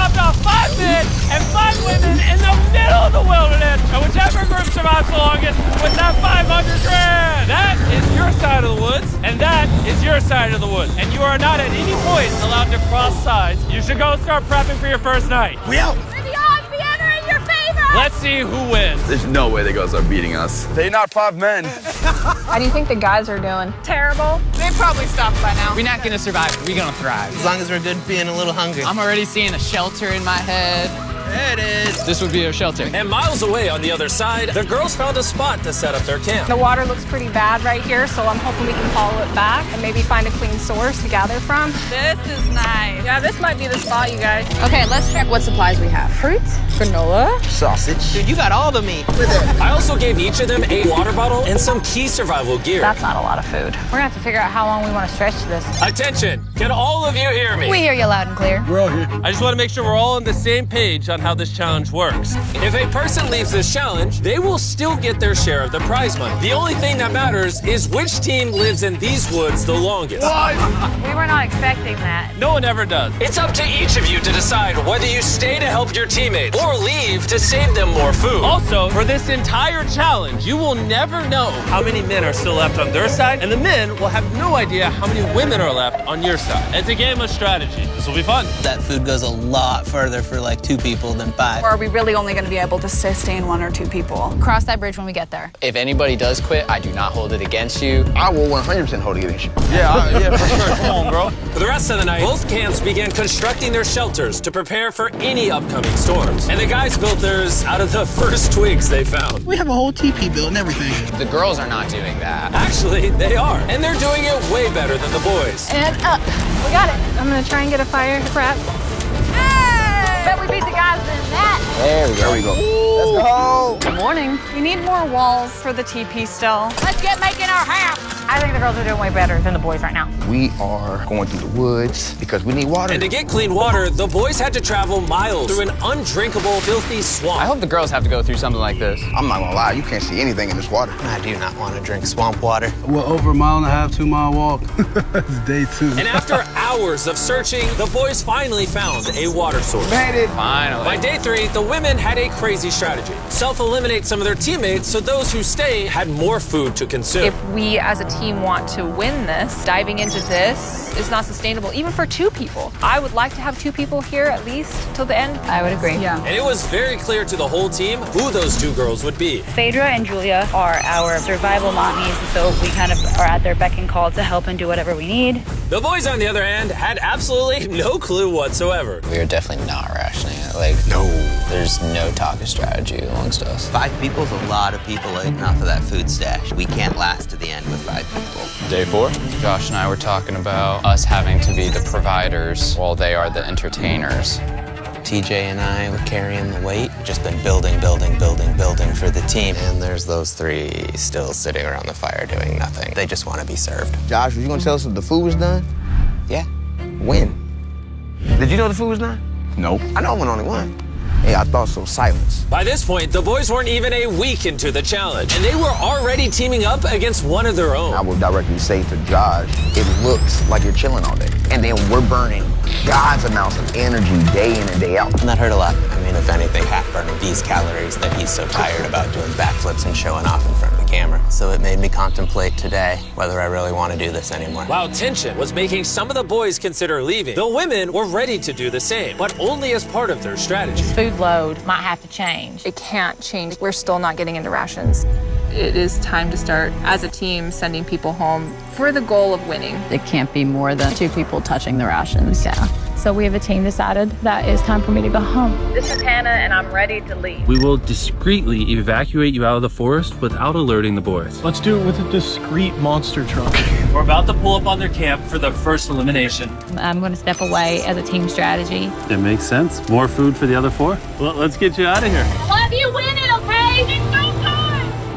dropped off 5 men and 5 women in the middle of the wilderness. And whichever group survives the longest with that 500 grand. That is your side of the woods, and that is your side of the woods. And you are not at any point allowed to cross sides. You should go start prepping for your first night. We out. May the odds be ever in your favor. Let's see who wins. There's no way the girls are beating us. They're not 5 men. How do you think the guys are doing? Terrible. They probably stopped by now. We're not gonna survive, we're gonna thrive. As long as we're good being a little hungry. I'm already seeing a shelter in my head. There it is. This would be a shelter. And miles away on the other side, the girls found a spot to set up their camp. The water looks pretty bad right here, so I'm hoping we can follow it back and maybe find a clean source to gather from. This is nice. Yeah, this might be the spot, you guys. Okay, let's check what supplies we have. Fruit, granola, Sausage. Dude, you got all the meat. I also gave each of them a water bottle and some key survival gear. That's not a lot of food. We're gonna have to figure out how long we want to stretch this. Attention, can all of you hear me? We hear you loud and clear. We're all here. I just want to make sure we're all on the same page on how this challenge works. If a person leaves this challenge, they will still get their share of the prize money. The only thing that matters is which team lives in these woods the longest. We were not expecting that. No one ever does. It's up to each of you to decide whether you stay to help your teammates or leave to save them more food. Also, for this entire challenge, you will never know how many men are still left on their side, and the men will have no idea how many women are left on your side. It's a game of strategy. This will be fun. That food goes a lot further for like 2 people than 5. Or are we really only going to be able to sustain 1 or 2 people? Cross that bridge when we get there. If anybody does quit, I do not hold it against you. I will 100% hold it against you. Yeah, for sure. Come on, bro. For the rest of the night, both camps began constructing their shelters to prepare for any upcoming storms. And the guys built theirs out of the first twigs they found. We have a whole teepee built and everything. The girls are not doing that. Actually, they are. And they're doing it way better than the boys. And up. We got it. I'm going to try and get a fire prep. Hey! Bet we beat the guys in that. There we go. Let's go. Good morning. We need more walls for the teepee still. Let's get making our house. I think the girls are doing way better than the boys right now. We are going through the woods because we need water. And to get clean water, the boys had to travel miles through an undrinkable, filthy swamp. I hope the girls have to go through something like this. I'm not gonna lie, you can't see anything in this water. I do not want to drink swamp water. Well, over a 1.5 2-mile walk. It's day 2. And after hours of searching, the boys finally found a water source. Made it. Finally. By day 3, the women had a crazy strategy. Self-eliminate some of their teammates so those who stay had more food to consume. If we as a team want to win this, diving into this is not sustainable, even for 2 people. I would like to have 2 people here at least till the end. I would agree. Yeah. And it was very clear to the whole team who those 2 girls would be. Phaedra and Julia are our survival mommies, so we kind of are at their beck and call to help and do whatever we need. The boys, on the other hand, had absolutely no clue whatsoever. We are definitely not rationing it. Like, No. there's no talk of strategy amongst us. 5 people is a lot of people eating off of that food stash. We can't last to the end with 5 people. Day 4, Josh and I were talking about us having to be the providers while they are the entertainers. TJ and I were carrying the weight, just been building for the team. And there's those 3 still sitting around the fire doing nothing. They just want to be served. Josh, were you gonna tell us if the food was done? Yeah. When? Did you know the food was done? Nope. I know I'm only one. Hey, I thought so. Silence. By this point, the boys weren't even a week into the challenge, and they were already teaming up against one of their own. I will directly say to Josh, it looks like you're chilling all day. And then we're burning God's amounts of energy day in and day out. And that hurt a lot. I mean, if anything, half burning these calories that he's so tired about doing backflips and showing off in front of the camera. So it made me contemplate today whether I really want to do this anymore. While tension was making some of the boys consider leaving, the women were ready to do the same, but only as part of their strategy. Food load might have to change. It can't change. We're still not getting into rations. It is time to start, as a team, sending people home for the goal of winning. It can't be more than 2 people touching the rations. Yeah. So we have a team decided that it's time for me to go home. This is Hannah, and I'm ready to leave. We will discreetly evacuate you out of the forest without alerting the boys. Let's do it with a discreet monster truck. We're about to pull up on their camp for their first elimination. I'm going to step away as a team strategy. It makes sense. More food for the other 4? Well, let's get you out of here. Love you winning, okay? It's so good.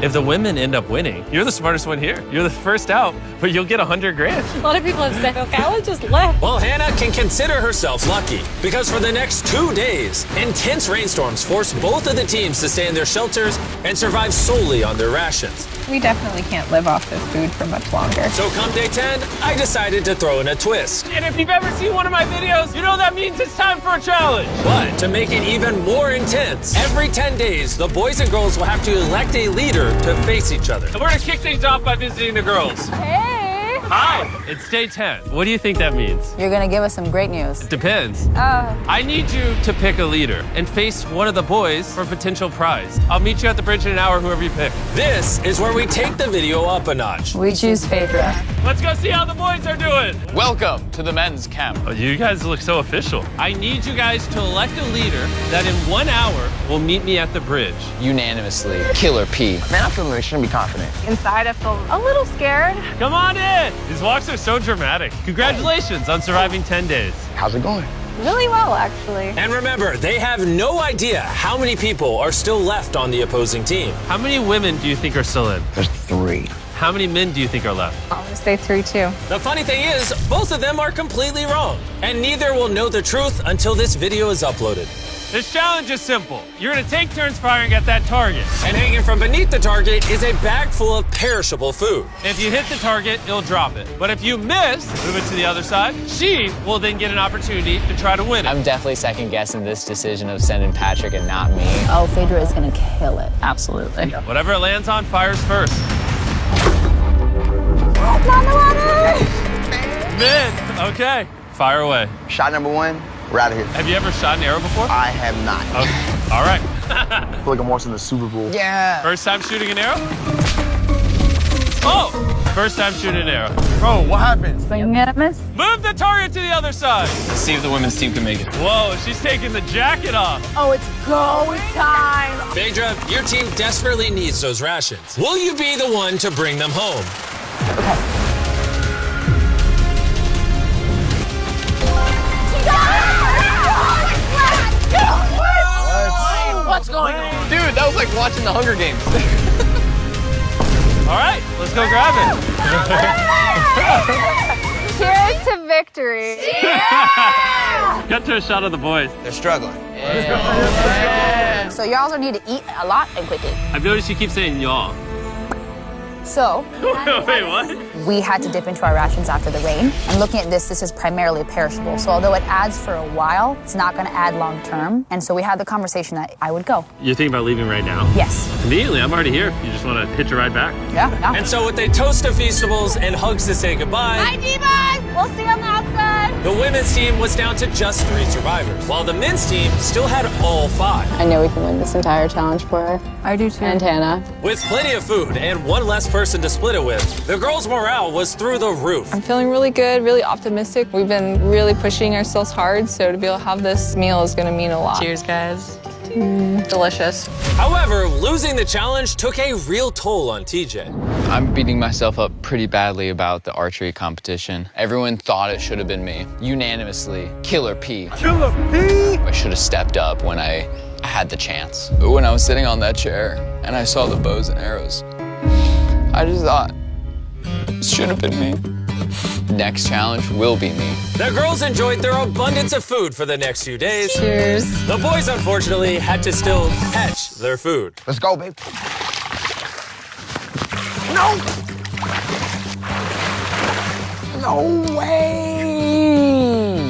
If the women end up winning, you're the smartest one here. You're the first out, but you'll get 100 grand. A lot of people have said, okay, I just left. Well, Hannah can consider herself lucky, because for the next 2 days, intense rainstorms forced both of the teams to stay in their shelters and survive solely on their rations. We definitely can't live off this food for much longer. So come day 10, I decided to throw in a twist. And if you've ever seen one of my videos, you know that means it's time for a challenge. But to make it even more intense, every 10 days, the boys and girls will have to elect a leader to face each other. And we're gonna kick things off by visiting the girls. Hey! Hi, it's day 10. What do you think that means? You're gonna give us some great news. Depends. I need you to pick a leader and face one of the boys for a potential prize. I'll meet you at the bridge in an hour, whoever you pick. This is where we take the video up a notch. We choose Phaedra. Let's go see how the boys are doing. Welcome to the men's camp. Oh, you guys look so official. I need you guys to elect a leader that in 1 hour will meet me at the bridge. Unanimously, Killer P. Man, I feel like I shouldn't be confident. Inside, I feel a little scared. Come on in. These walks are so dramatic. Congratulations on surviving 10 days. How's it going? Really well, actually. And remember, they have no idea how many people are still left on the opposing team. How many women do you think are still in? There's 3. How many men do you think are left? I'll just say 3 too. The funny thing is, both of them are completely wrong. And neither will know the truth until this video is uploaded. This challenge is simple. You're gonna take turns firing at that target. And hanging from beneath the target is a bag full of perishable food. If you hit the target, it'll drop it. But if you miss, move it to the other side. She will then get an opportunity to try to win it. I'm definitely second guessing this decision of sending Patrick and not me. Oh, Phaedra is gonna kill it. Absolutely. Whatever it lands on, fires first. Men, okay. Fire away. Shot number 1, we're out of here. Have you ever shot an arrow before? I have not. Okay. All right. I feel like I'm watching the Super Bowl. Yeah. First time shooting an arrow? Oh! First time shooting an arrow. Bro, what happened? Swinging at a miss. Move the target to the other side. Let's see if the women's team can make it. Whoa, she's taking the jacket off. Oh, it's go time. Phaedra, your team desperately needs those rations. Will you be the one to bring them home? What's going on? Dude, that was like watching the Hunger Games. All right, let's go grab it. Cheers to victory. Cut to a shot of the boys. They're struggling. So y'all need to eat a lot and quickly. I've noticed you keep saying y'all. So Wait, what? we had to dip into our rations after the rain. And looking at this is primarily perishable. So although it adds for a while, it's not gonna add long term. And so we had the conversation that I would go. You're thinking about leaving right now? Yes. Immediately, I'm already here. You just want to hitch a ride back? Yeah. And so with a toast of Feastables and hugs to say goodbye, Bye, Divas! We'll see you on the outside. the women's team was down to just 3 survivors, while the men's team still had all 5. I know we can win this entire challenge for her. I do too. And Hannah. With plenty of food and one less person to split it with, the girls' morale was through the roof. I'm feeling really good, really optimistic. We've been really pushing ourselves hard, so to be able to have this meal is gonna mean a lot. Cheers, guys. Delicious. However, losing the challenge took a real toll on TJ. I'm beating myself up pretty badly about the archery competition. Everyone thought it should have been me. Unanimously, Killer P. Killer P! I should have stepped up when I had the chance. But when I was sitting on that chair and I saw the bows and arrows, I just thought, it should have been me. Next challenge will be me. The girls enjoyed their abundance of food for the next few days. Cheers. The boys, unfortunately, had to still catch their food. Let's go, babe. No! No way!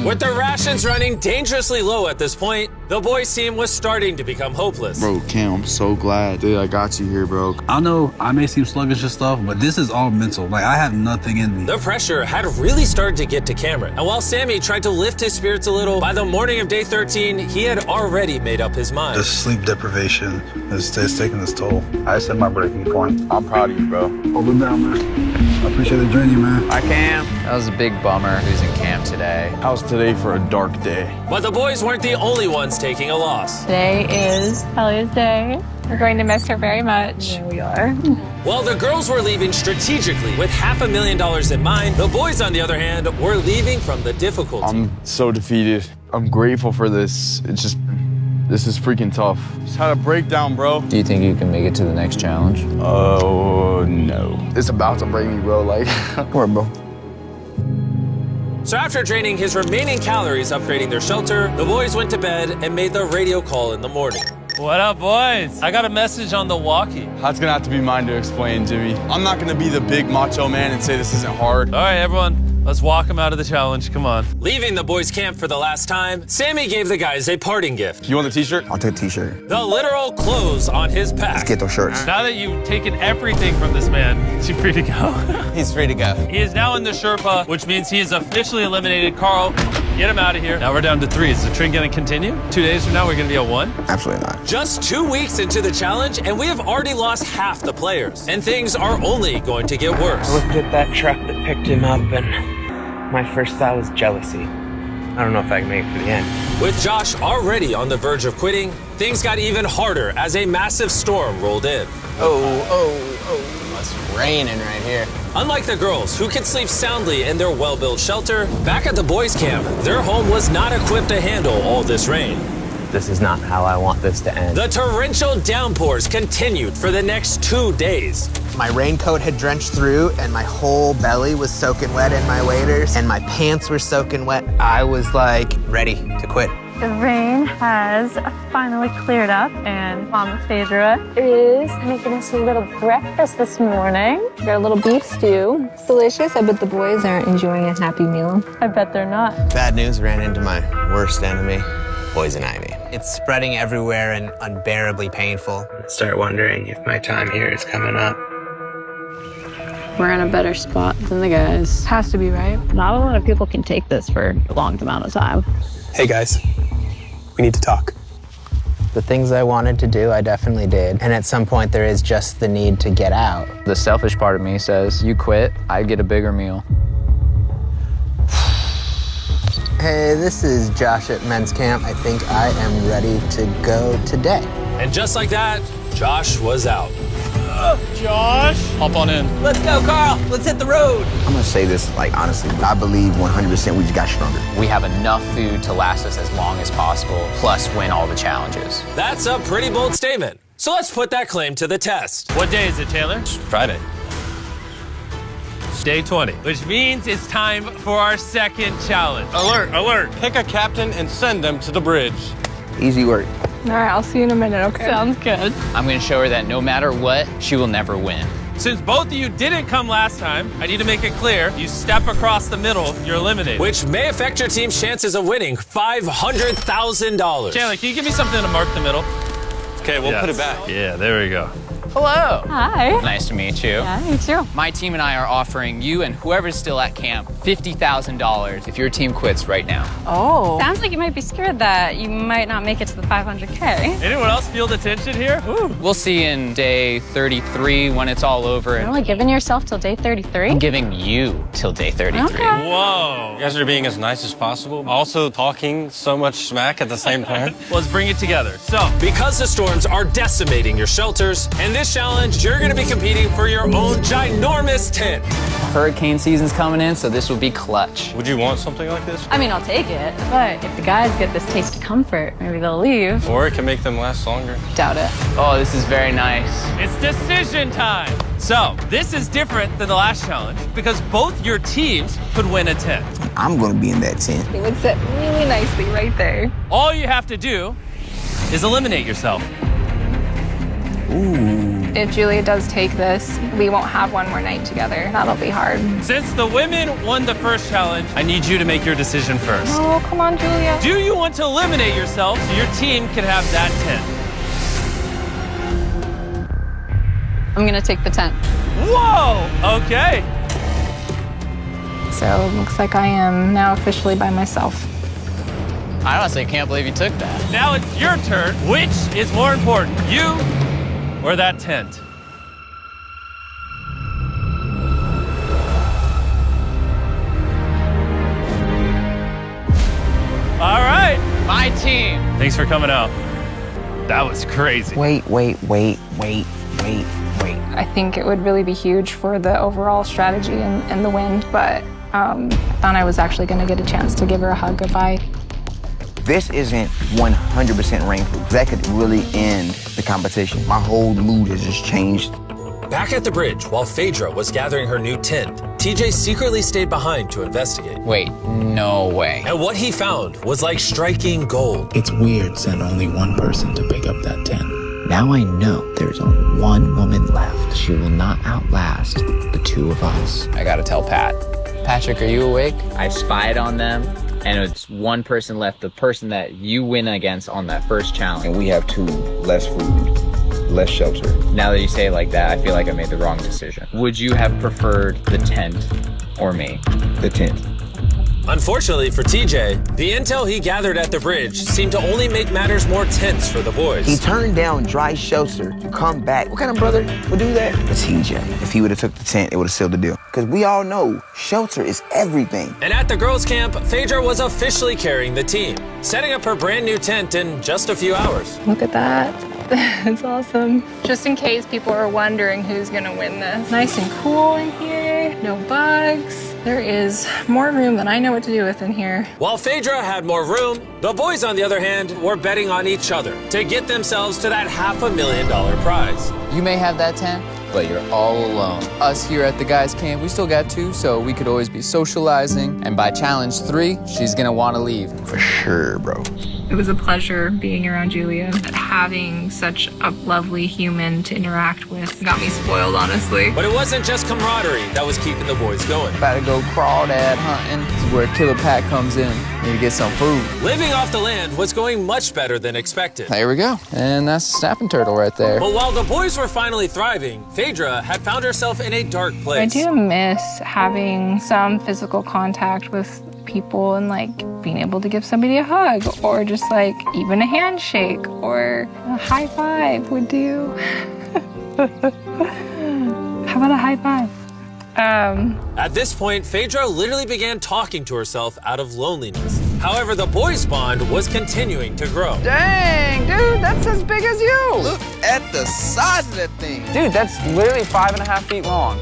With their rations running dangerously low at this point, the boys' team was starting to become hopeless. Bro, Cam, I'm so glad that I got you here, bro. I know I may seem sluggish and stuff, but this is all mental. Like, I have nothing in me. The pressure had really started to get to Cameron. And while Sammy tried to lift his spirits a little, by the morning of day 13, he had already made up his mind. The sleep deprivation is taking its toll. I set my breaking point. I'm proud of you, bro. Hold it down, man. I appreciate the journey, man. I can. That was a big bummer losing camp today. How's today for a dark day? But the boys weren't the only ones taking a loss. Today is Hellia's day. We're going to miss her very much. Yeah, we are. While the girls were leaving strategically with $500,000 in mind, the boys, on the other hand, were leaving from the difficulty. I'm so defeated. I'm grateful for this. This is freaking tough. Just had a breakdown, bro. Do you think you can make it to the next challenge? Oh, no. It's about to break me, bro. Like, come on, bro. So after draining his remaining calories upgrading their shelter, the boys went to bed and made the radio call in the morning. What up, boys? I got a message on the walkie. That's gonna have to be mine to explain, Jimmy. I'm not gonna be the big macho man and say this isn't hard. All right, everyone, let's walk them out of the challenge. Come on. Leaving the boys' camp for the last time, Sammy gave the guys a parting gift. You want the t-shirt? I'll take a t-shirt. The literal clothes on his pack. Let's get those shirts. Now that you've taken everything from this man, is he free to go? He's free to go. He is now in the Sherpa, which means he is officially eliminated. Carl, get him out of here. Now we're down to 3. Is the trend gonna continue? 2 days from now, we're gonna be at 1? Absolutely not. Just 2 weeks into the challenge, and we have already lost half the players. And things are only going to get worse. I looked at that truck that picked him up, and my first thought was jealousy. I don't know if I can make it to the end. With Josh already on the verge of quitting, things got even harder as a massive storm rolled in. It's raining right here. Unlike the girls, who could sleep soundly in their well-built shelter, back at the boys' camp, their home was not equipped to handle all this rain. This is not how I want this to end. The torrential downpours continued for the next 2 days. My raincoat had drenched through, and my whole belly was soaking wet in my waders, and my pants were soaking wet. I was like ready to quit. The rain has finally cleared up, and Mama Phaedra is making us a little breakfast this morning. Got a little beef stew. It's delicious. I bet the boys aren't enjoying a happy meal. I bet they're not. Bad news ran into my worst enemy, poison ivy. It's spreading everywhere and unbearably painful. I start wondering if my time here is coming up. We're in a better spot than the guys. Has to be, right? Not a lot of people can take this for a long amount of time. Hey guys, we need to talk. The things I wanted to do, I definitely did. And at some point, there is just the need to get out. The selfish part of me says, you quit, I get a bigger meal. Hey, this is Josh at men's camp. I think I am ready to go today. And just like that, Josh was out. Josh! Hop on in. Let's go, Carl. Let's hit the road. I'm gonna say this, like, honestly, I believe 100% we just got stronger. We have enough food to last us as long as possible, plus win all the challenges. That's a pretty bold statement. So let's put that claim to the test. What day is it, Chandler? Friday. Day 20, which means it's time for our second challenge. Alert, alert. Pick a captain and send them to the bridge. Easy work. All right, I'll see you in a minute, okay? Sounds good. I'm gonna show her that no matter what, she will never win. Since both of you didn't come last time, I need to make it clear, you step across the middle, you're eliminated. Which may affect your team's chances of winning $500,000. Chandler, can you give me something to mark the middle? Okay, we'll put it back. Yeah, there we go. Hello. Hi. Nice to meet you. Yeah, you too. My team and I are offering you and whoever's still at camp $50,000 if your team quits right now. Oh. Sounds like you might be scared that you might not make it to the 500K. Anyone else feel the tension here? Ooh. We'll see in day 33 when it's all over. You're And only giving yourself till day 33? I'm giving you till day 33. Okay. Whoa. You guys are being as nice as possible, also talking so much smack at the same time. Let's bring it together. So, Because the storms are decimating your shelters, and this challenge, you're going to be competing for your own ginormous tent. Hurricane season's coming in, so this will be clutch. Would you want something like this? I mean, I'll take it. But if the guys get this taste of comfort, maybe they'll leave. Or it can make them last longer. Doubt it. Oh, this is very nice. it's decision time. So, this is different than the last challenge because both your teams could win a tent. I'm gonna be in that tent. It would sit really nicely right there. All you have to do is eliminate yourself. If Julia does take this, we won't have one more night together. That'll be hard. Since the women won the first challenge, I need you to make your decision first. Oh, come on, Julia. Do you want to eliminate yourself so your team can have that tent? I'm gonna take the tent. Whoa! Okay. So it looks like I am now officially by myself. I honestly can't believe you took that. Now it's your turn. Which is more important, you or that tent? All right. My team. Thanks for coming out. That was crazy. Wait. I think it would really be huge for the overall strategy and the win, but I thought I was actually gonna get a chance to give her a hug if I... This isn't 100% rainproof. That could really end the competition. My whole mood has just changed. Back at the bridge, while Phaedra was gathering her new tent, TJ secretly stayed behind to investigate. Wait, no way. And what he found was like striking gold. It's weird send only one person to pick up that tent. Now I know there's only one woman left. She will not outlast the two of us. I gotta tell Pat. Patrick, are you awake? I spied on them, and it's one person left, the person that you win against on that first challenge. And we have 2, less food, less shelter. Now that you say it like that, I feel like I made the wrong decision. Would you have preferred the tent or me? The tent. Unfortunately for TJ, the intel he gathered at the bridge seemed to only make matters more tense for the boys. He turned down dry shelter to come back. What kind of brother would do that? It's TJ. If he would have took the tent, it would have sealed the deal. Because we all know shelter is everything. And at the girls' camp, Phaedra was officially carrying the team, setting up her brand new tent in just a few hours. Look at that. It's awesome. Just in case people are wondering who's gonna win this. Nice and cool in here, no bugs. There is more room than I know what to do with in here. While Phaedra had more room, the boys, on the other hand, were betting on each other to get themselves to that $500,000 prize. You may have that tent, but you're all alone. Us here at the guys' camp, we still got 2, so we could always be socializing. And by challenge 3, she's gonna wanna leave. For sure, bro. It was a pleasure being around Julia. Having such a lovely human to interact with got me spoiled, honestly. But it wasn't just camaraderie that was keeping the boys going. About to go crawdad hunting. This is where Killer Pat comes in. Need to get some food. Living off the land was going much better than expected. There we go. And that's a snapping turtle right there. But while the boys were finally thriving, Phaedra had found herself in a dark place. I do miss having some physical contact with people and like being able to give somebody a hug or just like even a handshake or a high five would do. How about a high five? At this point, Phaedra literally began talking to herself out of loneliness. However, the boys' bond was continuing to grow. Dang, dude, that's as big as you. Look at the size of that thing. Dude, that's literally 5.5 feet long.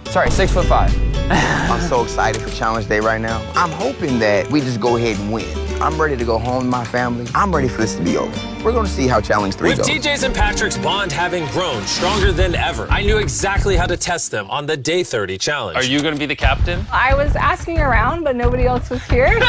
Sorry, 6'5". I'm so excited for Challenge Day right now. I'm hoping that we just go ahead and win. I'm ready to go home to my family. I'm ready for this to be over. We're gonna see how Challenge 3 goes. With TJ's and Patrick's bond having grown stronger than ever, I knew exactly how to test them on the Day 30 challenge. Are you gonna be the captain? I was asking around, but nobody else was here.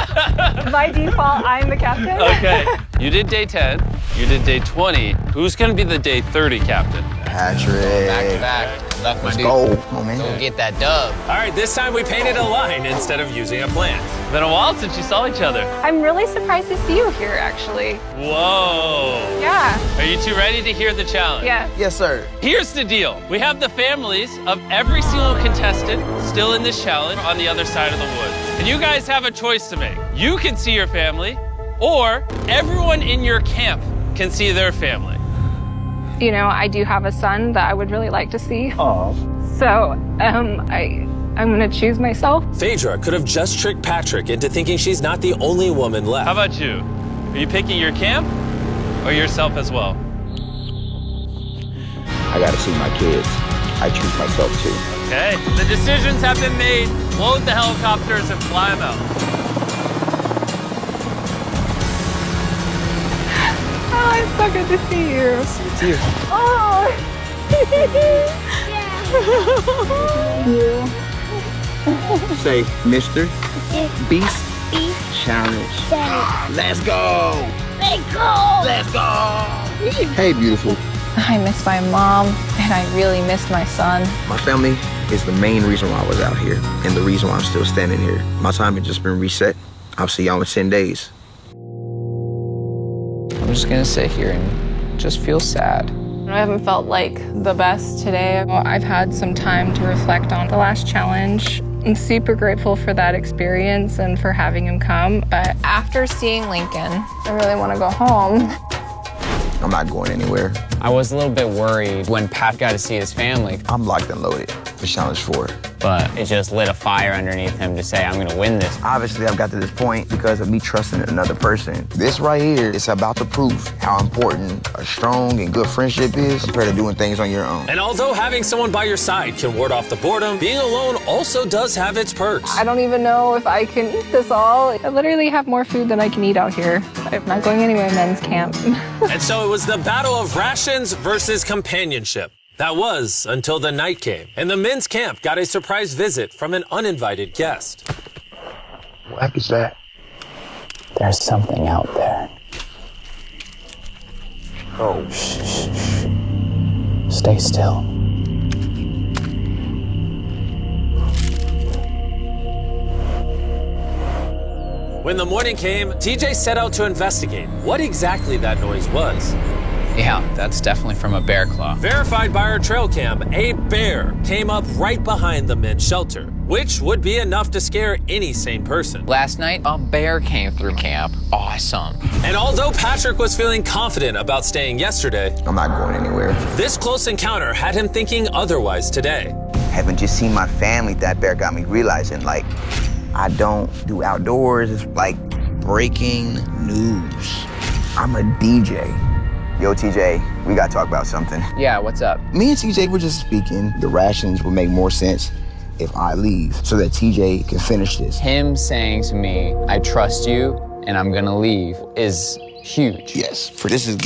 By default, I'm the captain. Okay, you did Day 10, you did Day 20. Who's gonna be the Day 30 captain? Patrick. Back to back. Let's go. Come on, man. Go get that dub. All right, this time we painted a line instead of using a plan. Been a while since you saw each other. I'm really surprised to see you here, actually. Whoa. Yeah. Are you two ready to hear the challenge? Yeah. Yes, sir. Here's the deal. We have the families of every single contestant still in this challenge on the other side of the woods. And you guys have a choice to make. You can see your family, or everyone in your camp can see their family. You know, I do have a son that I would really like to see. Oh. So, I'm gonna choose myself. Phaedra could have just tricked Patrick into thinking she's not the only woman left. How about you? Are you picking your camp or yourself as well? I gotta see my kids. I choose myself too. Okay, the decisions have been made. Load the helicopters and fly them out. Oh, it's so good to see you. It's you. Oh. Say, Mr. Beast Challenge. Let's go. Let's go. Hey, beautiful. I miss my mom, and I really miss my son. My family is the main reason why I was out here, and the reason why I'm still standing here. My time has just been reset. I'll see y'all in 10 days. I'm just gonna sit here and just feel sad. I haven't felt like the best today. I've had some time to reflect on the last challenge. I'm super grateful for that experience and for having him come. But after seeing Lincoln, I really want to go home. I'm not going anywhere. I was a little bit worried when Pat got to see his family. I'm locked and loaded for Challenge 4. But it just lit a fire underneath him to say, I'm gonna win this. Obviously, I've got to this point because of me trusting another person. This right here is about to prove how important a strong and good friendship is compared to doing things on your own. And although having someone by your side can ward off the boredom, being alone also does have its perks. I don't even know if I can eat this all. I literally have more food than I can eat out here. I'm not going anywhere in men's camp. And so it was the battle of rations versus companionship. That was until the night came, and the men's camp got a surprise visit from an uninvited guest. What the heck is that? There's something out there. Oh. Shh. Stay still. When the morning came, TJ set out to investigate what exactly that noise was. Yeah, that's definitely from a bear claw. Verified by our trail cam, a bear came up right behind the men's shelter, which would be enough to scare any sane person. Last night, a bear came through camp. Awesome. And although Patrick was feeling confident about staying yesterday, I'm not going anywhere. this close encounter had him thinking otherwise today. Having just seen my family, that bear got me realizing, like, I don't do outdoors. It's like breaking news. I'm a DJ. Yo, TJ, we gotta talk about something. Yeah, what's up? Me and TJ were just speaking. The rations would make more sense if I leave so that TJ can finish this. Him saying to me, I trust you and I'm gonna leave is huge. Yes, for this is...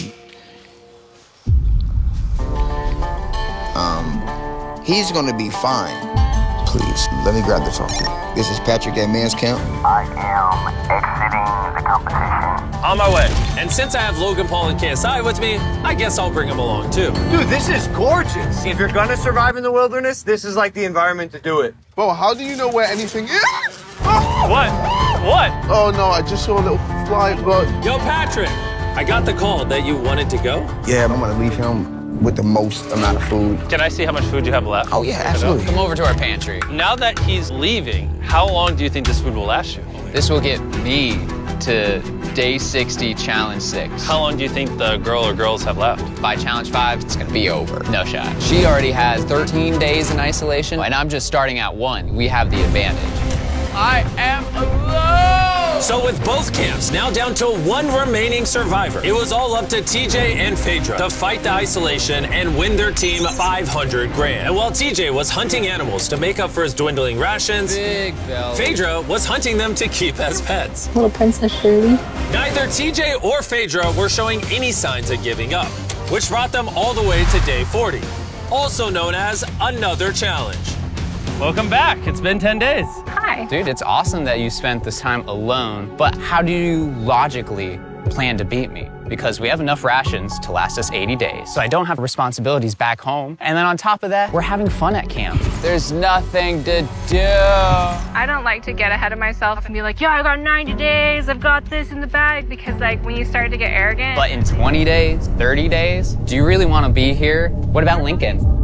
he's gonna be fine. Please, let me grab the phone. This is Patrick at Men's Camp. I am exiting the competition. On my way. And since I have Logan Paul and KSI with me, I guess I'll bring him along too. Dude, this is gorgeous. If you're gonna survive in the wilderness, this is like the environment to do it. Bro, how do you know where anything is? What? What? Oh no, I just saw a little fly bug. Yo, Patrick, I got the call that you wanted to go. Yeah, I'm gonna leave him with the most amount of food. Can I see how much food you have left? Oh yeah, absolutely. Come over to our pantry. Now that he's leaving, how long do you think this food will last you? This will get me to day 60, challenge 6. How long do you think the girl or girls have left? By challenge 5, it's gonna be over. No shot. She already has 13 days in isolation, and I'm just starting at 1. We have the advantage. I am alone! So with both camps now down to one remaining survivor, it was all up to TJ and Phaedra to fight the isolation and win their team $500 grand. And while TJ was hunting animals to make up for his dwindling rations, Phaedra was hunting them to keep as pets. Little Princess Shirley. Neither TJ or Phaedra were showing any signs of giving up, which brought them all the way to day 40, also known as another challenge. Welcome back. It's been 10 days. Hi. Dude, it's awesome that you spent this time alone, but how do you logically plan to beat me? Because we have enough rations to last us 80 days, so I don't have responsibilities back home. And then on top of that, we're having fun at camp. There's nothing to do. I don't like to get ahead of myself and be like, yeah, I got 90 days, I've got this in the bag, because like when you start to get arrogant. But in 20 days, 30 days, do you really want to be here? What about Lincoln?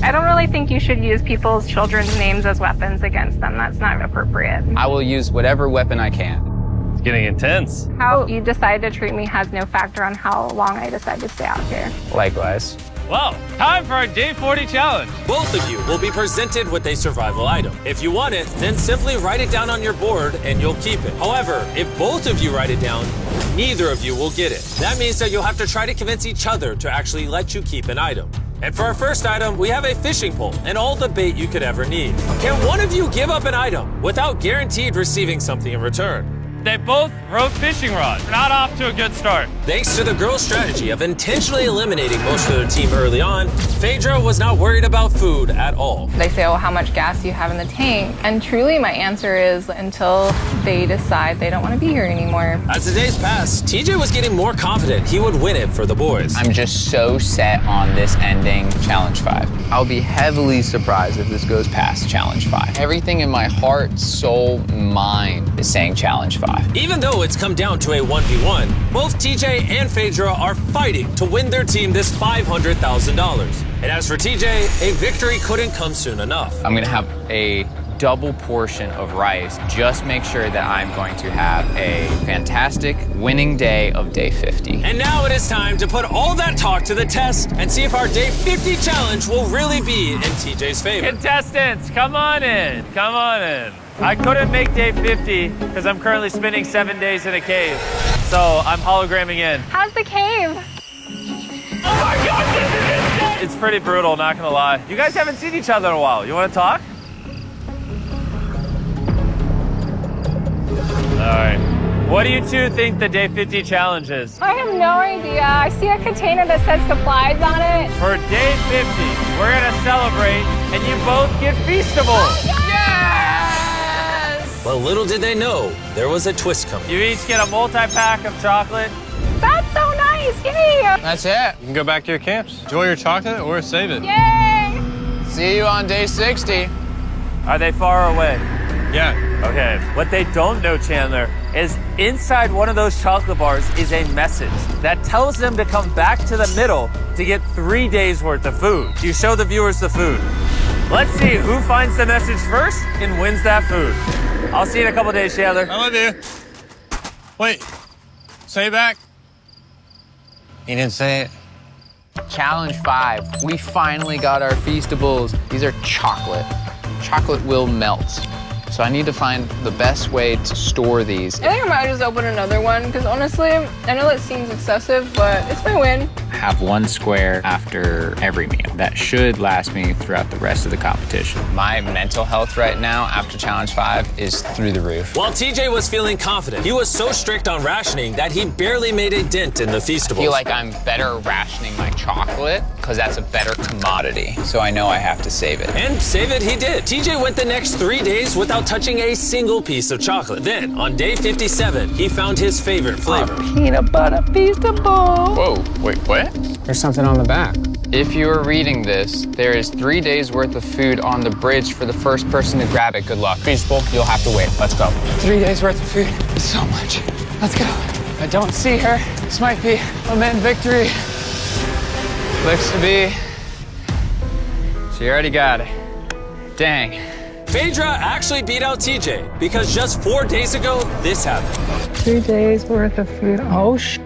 I don't really think you should use people's children's names as weapons against them. That's not appropriate. I will use whatever weapon I can. It's getting intense. How you decide to treat me has no factor on how long I decide to stay out here. Likewise. Well, time for our day 40 challenge. Both of you will be presented with a survival item. If you want it, then simply write it down on your board and you'll keep it. However, if both of you write it down, neither of you will get it. That means that you'll have to try to convince each other to actually let you keep an item. And for our first item, we have a fishing pole and all the bait you could ever need. Can one of you give up an item without guaranteed receiving something in return? They both wrote fishing rods. Not off to a good start. Thanks to the girls' strategy of intentionally eliminating most of their team early on, Phaedra was not worried about food at all. They say, oh, how much gas do you have in the tank? And truly my answer is until they decide they don't want to be here anymore. As the days passed, TJ was getting more confident he would win it for the boys. I'm just so set on this ending challenge 5. I'll be heavily surprised if this goes past challenge 5. Everything in my heart, soul, mind is saying challenge 5. Even though it's come down to a 1v1, both TJ and Phaedra are fighting to win their team this $500,000. And as for TJ, a victory couldn't come soon enough. I'm gonna have a double portion of rice. Just make sure that I'm going to have a fantastic winning day of day 50. And now it is time to put all that talk to the test and see if our day 50 challenge will really be in TJ's favor. Contestants, come on in. Come on in. I couldn't make day 50 because I'm currently spending 7 days in a cave. So I'm hologramming in. How's the cave? Oh my God, this is insane! It's pretty brutal, not gonna lie. You guys haven't seen each other in a while. You wanna talk? All right. What do you two think the Day 50 challenge is? I have no idea. I see a container that says supplies on it. For Day 50, we're gonna celebrate, and you both get Feastables. Yes! Well, little did they know, there was a twist coming. You each get a multi-pack of chocolate. That's so nice. Yay! That's it. You can go back to your camps. Enjoy your chocolate or save it. Yay! See you on day 60. Are they far away? Yeah. Okay. What they don't know, Chandler, is inside one of those chocolate bars is a message that tells them to come back to the middle to get 3 days worth of food. You show the viewers the food. Let's see who finds the message first and wins that food. I'll see you in a couple days, Chandler. I love you. Wait. Say it back. He didn't say it. Challenge 5. We finally got our Feastables. These are chocolate. Chocolate will melt. So I need to find the best way to store these. I think I might just open another one because honestly, I know that seems excessive, but it's my win. Have 1 square after every meal. That should last me throughout the rest of the competition. My mental health right now after Challenge 5 is through the roof. While TJ was feeling confident, he was so strict on rationing that he barely made a dent in the Feastables. I feel like I'm better rationing my chocolate because that's a better commodity. So I know I have to save it. And save it he did. TJ went the next 3 days without touching a single piece of chocolate. Then, on day 57, he found his favorite flavor. Peanut butter Feastable. Whoa, wait, what? There's something on the back. If you are reading this, there is 3 days worth of food on the bridge for the first person to grab it. Good luck. Feastable, you'll have to wait. Let's go. 3 days worth of food. It's so much. Let's go. I don't see her. This might be a man victory. Looks to be. She already got it. Dang. Phaedra actually beat out TJ because just 4 days ago, this happened. 2 days worth of food. Oh, It's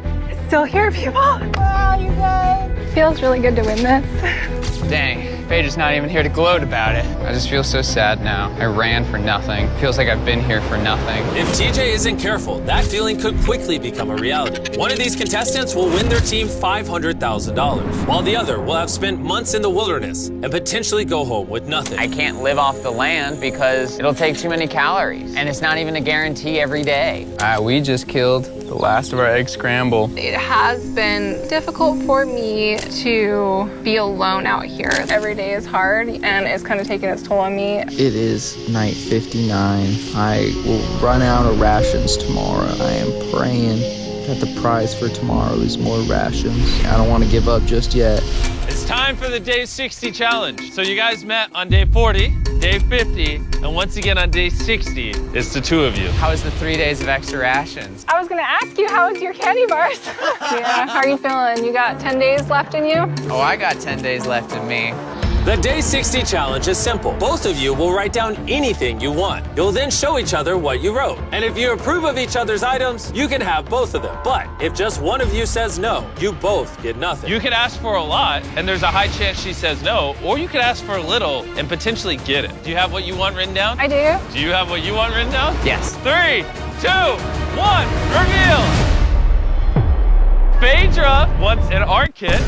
still here, people. Wow, you guys. Feels really good to win this. Dang. Phaedra's not even here to gloat about it. I just feel so sad now. I ran for nothing. Feels like I've been here for nothing. If TJ isn't careful, that feeling could quickly become a reality. One of these contestants will win their team $500,000, while the other will have spent months in the wilderness and potentially go home with nothing. I can't live off the land because it'll take too many calories, and it's not even a guarantee every day. We just killed the last of our egg scramble. It has been difficult for me to be alone out here. Every day is hard, and it's kind of taking its toll on me. It is night 59. I will run out of rations tomorrow. I am praying that the prize for tomorrow is more rations. I don't want to give up just yet. It's time for the Day 60 challenge. So you guys met on Day 40, Day 50, and once again on Day 60, it's the 2 of you. How was the 3 days of extra rations? I was gonna ask you, how was your candy bars? Yeah, how are you feeling? You got 10 days left in you? Oh, I got 10 days left in me. The Day 60 challenge is simple. Both of you will write down anything you want. You'll then show each other what you wrote. And if you approve of each other's items, you can have both of them. But if just one of you says no, you both get nothing. You could ask for a lot, and there's a high chance she says no, or you could ask for a little and potentially get it. Do you have what you want written down? I do. Do you have what you want written down? Yes. 3, 2, 1, reveal! Phaedra wants an art kit.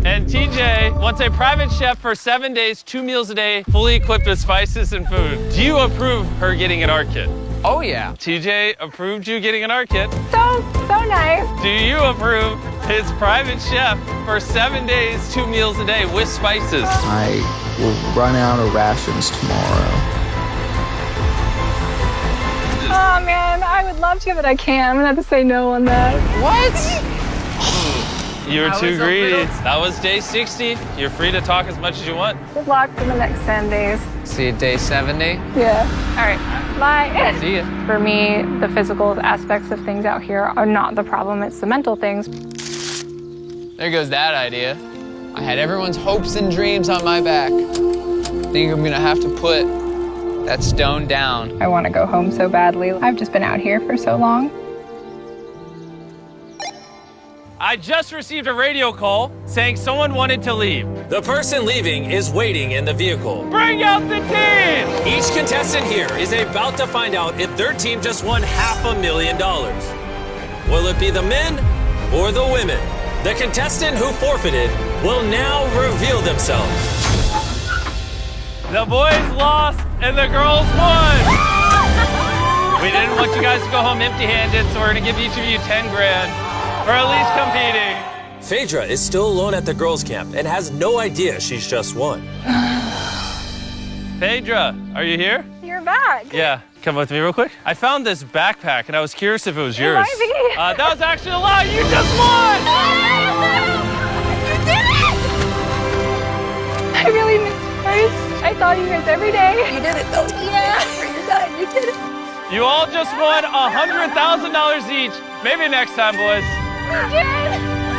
And TJ wants a private chef for 7 days, 2 meals a day, fully equipped with spices and food. Do you approve her getting an art kit? Oh, yeah. TJ approved you getting an art kit. So nice. Do you approve his private chef for 7 days, 2 meals a day with spices? I will run out of rations tomorrow. Oh man, I would love to, but I can't. I'm gonna have to say no on that. What? You were I too was a greedy. little- That was Day 60. You're free to talk as much as you want. Good luck for the next 10 days. See you day 70. Yeah. All right. Bye. See ya. For me, the physical aspects of things out here are not the problem. It's the mental things. There goes that idea. I had everyone's hopes and dreams on my back. Think I'm gonna have to put that stone down. I want to go home so badly. I've just been out here for so long. I just received a radio call saying someone wanted to leave. The person leaving is waiting in the vehicle. Bring out the team! Each contestant here is about to find out if their team just won $500,000. Will it be the men or the women? The contestant who forfeited will now reveal themselves. The boys lost and the girls won! We didn't want you guys to go home empty-handed, so we're gonna give each of you 10 grand for at least competing. Phaedra is still alone at the girls' camp and has no idea she's just won. Phaedra, are you here? You're back. Yeah, come with me real quick. I found this backpack and I was curious if it was yours. might be. That was actually a lie. You just won! You did it! I really missed you guys. I thought you guys every day. You did it though. Yeah. You're done. You did it. You all just won $100,000 each. Maybe next time, boys. You did.